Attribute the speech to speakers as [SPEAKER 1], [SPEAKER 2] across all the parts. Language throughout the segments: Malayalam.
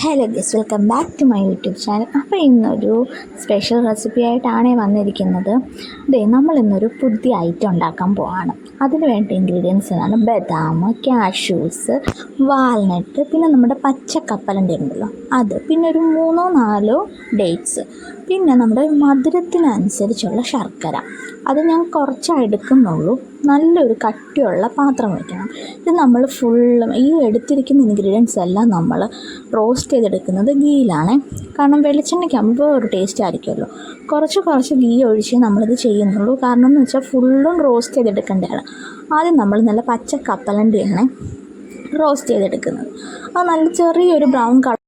[SPEAKER 1] Hello guys, welcome back to my YouTube channel. അപ്പോൾ ഇന്നൊരു സ്പെഷ്യൽ റെസിപ്പി ആയിട്ടാണ് വന്നിരിക്കുന്നത്. നമ്മൾ ഇന്നൊരു പുതിയ ഐറ്റം ഉണ്ടാക്കാൻ പോവാണ്. അതിന് വേണ്ട ഇൻഗ്രീഡിയൻസ് ആണ് ബദാം, കാഷ്യൂസ്, വാൽനട്ട്, പിന്നെ നമ്മുടെ പച്ചക്കപ്പലണ്ടി ഉണ്ടല്ലോ അത്, പിന്നെ ഒരു 3-4 ഡേറ്റ്സ്, പിന്നെ നമ്മുടെ മധുരത്തിനനുസരിച്ചുള്ള ശർക്കര. അത് ഞാൻ കുറച്ചാണ് എടുക്കുന്നുള്ളൂ. നല്ലൊരു കട്ടിയുള്ള പാത്രം വയ്ക്കണം. ഇത് നമ്മൾ ഫുള്ളും ഈ എടുത്തിരിക്കുന്ന ഇൻഗ്രീഡിയൻസ് എല്ലാം നമ്മൾ റോസ്റ്റ് ചെയ്തെടുക്കുന്നത് ഗീയിലാണ്. കാരണം വെളിച്ചെണ്ണയ്ക്കാകുമ്പോൾ ഒരു ടേസ്റ്റ് ആയിരിക്കുമല്ലോ. കുറച്ച് ഗീ ഒഴിച്ച് നമ്മളിത് ചെയ്യുന്നുള്ളൂ. കാരണം എന്ന് വെച്ചാൽ ഫുള്ളും റോസ്റ്റ് ചെയ്തെടുക്കേണ്ടതാണ്. ആദ്യം നമ്മൾ നല്ല പച്ച കപ്പലണ്ടിയാണ് റോസ്റ്റ് ചെയ്തെടുക്കുന്നത്. അത് നല്ല ചെറിയൊരു ബ്രൗൺ കളർ.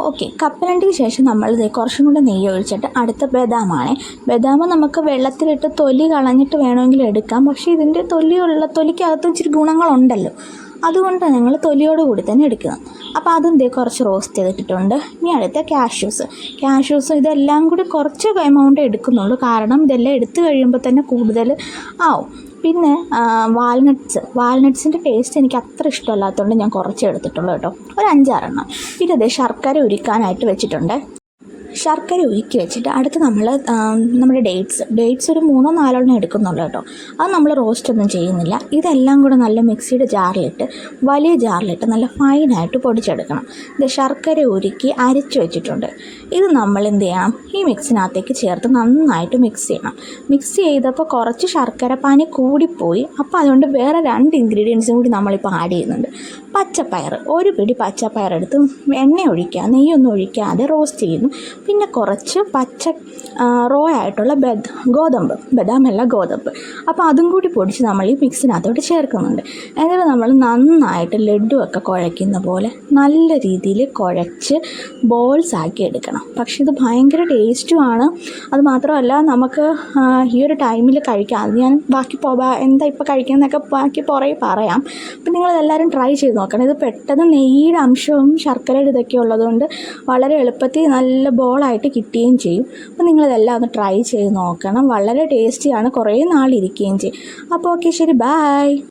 [SPEAKER 1] ഓക്കെ, കപ്പലണ്ടിക്ക് ശേഷം നമ്മൾ കുറച്ചും കൂടെ നെയ്യ് ഒഴിച്ചിട്ട് അടുത്ത ബദാമാണ്. ബദാം നമുക്ക് വെള്ളത്തിലിട്ട് തൊലി കളഞ്ഞിട്ട് വേണമെങ്കിൽ എടുക്കാം. പക്ഷേ ഇതിൻ്റെ തൊലിക്കകത്ത് ഇച്ചിരി ഗുണങ്ങളുണ്ടല്ലോ, അതുകൊണ്ട് ഞങ്ങൾ തൊലിയോട് കൂടി തന്നെ എടുക്കണം. അപ്പോൾ അതും കുറച്ച് റോസ്റ്റ് ചെയ്തിട്ടുണ്ട്. ഇനി അടുത്ത കാഷ്യൂസ് ഇതെല്ലാം കൂടി കുറച്ച് എമൗണ്ട് എടുക്കുന്നുള്ളൂ. കാരണം ഇതെല്ലാം എടുത്തു കഴിയുമ്പോൾ തന്നെ കൂടുതൽ ആവും. പിന്നെ വാൽനട്ട്സിൻ്റെ ടേസ്റ്റ് എനിക്ക് അത്ര ഇഷ്ടമല്ലാത്തതുകൊണ്ട് ഞാൻ കുറച്ച് എടുത്തിട്ടുള്ളൂ കേട്ടോ, ഒരു 5-6 എണ്ണം. പിന്നെ അത് ശർക്കര ഉരുക്കാനായിട്ട് വെച്ചിട്ടുണ്ട്. ശർക്കര ഉരുക്കി വെച്ചിട്ട് അടുത്ത് നമ്മുടെ ഡേറ്റ്സ് ഒരു 3-4 എടുക്കുന്നുള്ളൂ കേട്ടോ. അത് നമ്മൾ റോസ്റ്റൊന്നും ചെയ്യുന്നില്ല. ഇതെല്ലാം കൂടെ നല്ല മിക്സിയുടെ വലിയ ജാറിലിട്ട് നല്ല ഫൈനായിട്ട് പൊടിച്ചെടുക്കണം. ഇത് ശർക്കര ഉരുക്കി അരച്ച് വെച്ചിട്ടുണ്ട്. ഇത് നമ്മൾ എന്ത് ചെയ്യണം, ഈ മിക്സിനകത്തേക്ക് ചേർത്ത് നന്നായിട്ട് മിക്സ് ചെയ്യണം. മിക്സ് ചെയ്തപ്പോൾ കുറച്ച് ശർക്കര പാനി കൂടിപ്പോയി. അപ്പോൾ അതുകൊണ്ട് വേറെ 2 ഇൻഗ്രീഡിയൻസും കൂടി നമ്മളിപ്പോൾ ആഡ് ചെയ്യുന്നുണ്ട്. പച്ചപ്പയർ, ഒരു പിടി പച്ചപ്പയർ എടുത്ത് എണ്ണ നെയ്യൊന്നും ഒഴിക്കാതെ റോസ്റ്റ് ചെയ്യുന്നു. പിന്നെ കുറച്ച് റോ ആയിട്ടുള്ള ബദാമല്ല ഗോതമ്പ്. അപ്പോൾ അതും കൂടി പൊടിച്ച് നമ്മൾ ഈ മിക്സിനകത്തോട്ട് ചേർക്കുന്നുണ്ട്. എന്നിട്ട് നമ്മൾ നന്നായിട്ട് ലഡുവൊക്കെ കുഴയ്ക്കുന്ന പോലെ നല്ല രീതിയിൽ കുഴച്ച് ബോൾസ് ആക്കി എടുക്കണം. പക്ഷേ ഇത് ഭയങ്കര ടേസ്റ്റുമാണ്. അത് മാത്രമല്ല നമുക്ക് ഈ ഒരു ടൈമിൽ കഴിക്കാം. അത് ഞാൻ എന്താ ഇപ്പോൾ കഴിക്കുന്നതൊക്കെ ബാക്കി പുറകെ പറയാം. അപ്പം നിങ്ങളിതെല്ലാവരും ട്രൈ ചെയ്ത് നോക്കണം. ഇത് പെട്ടെന്ന് നെയ്യുടെ അംശവും ശർക്കരയുടെ ഇതൊക്കെ ഉള്ളതുകൊണ്ട് വളരെ എളുപ്പത്തിൽ നല്ല ബോളായിട്ട് കിട്ടുകയും ചെയ്യും. അപ്പോൾ നിങ്ങളിതെല്ലാം ഒന്ന് ട്രൈ ചെയ്ത് നോക്കണം. വളരെ ടേസ്റ്റിയാണ്, കുറേ നാളിരിക്കുകയും ചെയ്യും. അപ്പോൾ ഓക്കെ, ശരി, ബൈ.